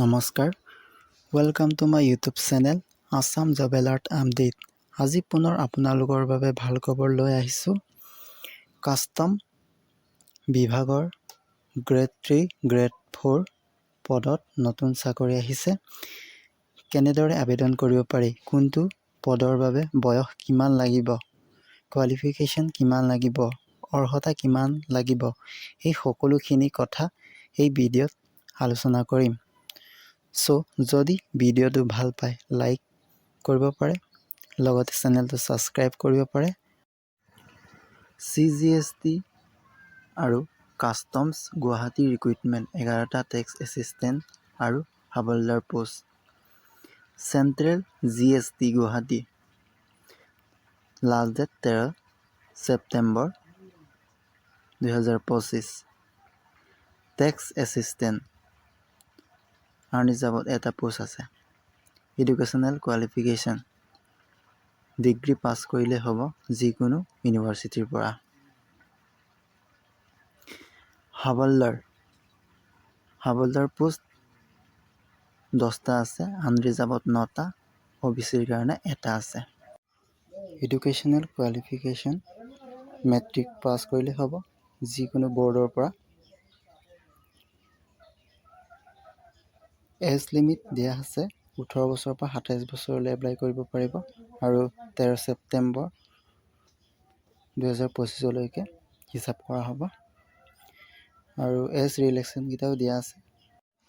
নমস্কাৰ, welcome to my YouTube channel Assam job alert update. আজি পুনৰ আপোনালোকৰ বাবে ভাল খবৰ লৈ আহিছোঁ। কাষ্টম বিভাগৰ গ্ৰেড 3, গ্ৰেড 4 পদত নতুন চাকৰি আহিছে। কেনেদৰে আবেদন কৰিব পাৰি, কোনটো পদৰ বাবে বয়স কিমান লাগিব, কোৱালিফিকেশ্যন কিমান লাগিব, অৰ্হতা কিমান লাগিব, এই সকলোখিনি কথা এই ভিডিঅ'ত আলোচনা কৰিম। যদি ভিডিঅ'টো ভাল পায় লাইক কৰিব পাৰে, লগতে চেনেলটো ছাবস্ক্ৰাইব কৰিব পাৰে। CGST আৰু কাষ্টমছ গুৱাহাটী ৰিক্ৰুইটমেণ্ট 11টা টেক্স এছিষ্টেণ্ট আৰু havildar post. Central GST Guwahati, last date 13 September 2025। Tax assistant আৰ্নিজাবত এটা পোষ্ট আছে। এডুকেশ্যনেল কোৱালিফিকেশ্যন ডিগ্ৰী পাছ কৰিলে হ'ব যিকোনো ইউনিভাৰ্চিটিৰ পৰা। হাবলদাৰ পোষ্ট 10টা আছে, আনৰিজাৰ্ভত 9টা, OBCৰ কাৰণে এটা আছে। এডুকেশ্যনেল কোৱালিফিকেশ্যন মেট্ৰিক পাছ কৰিলে হ'ব যিকোনো বৰ্ডৰ পৰা। এজ লিমিট দিয়া আছে 18 বছৰৰ পৰা 27 বছৰলৈ এপ্লাই কৰিব পাৰিব আৰু 13 ছেপ্টেম্বৰ 2025লৈকে হিচাপ কৰা হ'ব। আৰু এজ ৰিলেক্সেশ্যনকেইটাও দিয়া আছে।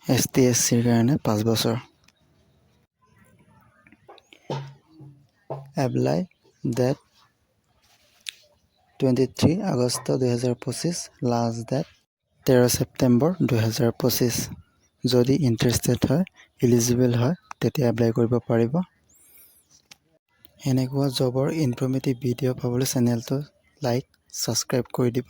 ST SCৰ কাৰণে 5 বছৰ। Apply date 23 August 2025, last date 13 September 2025। যদি ইণ্টাৰেষ্টেড হয়, এলিজিবল হয়, তেতিয়া এপ্লাই কৰিব পাৰিব। এনেকুৱা জবৰ ইনফৰ্মেটিভ ভিডিঅ' পাবলৈ চেনেলটো লাইক, ছাবস্ক্ৰাইব কৰি দিব।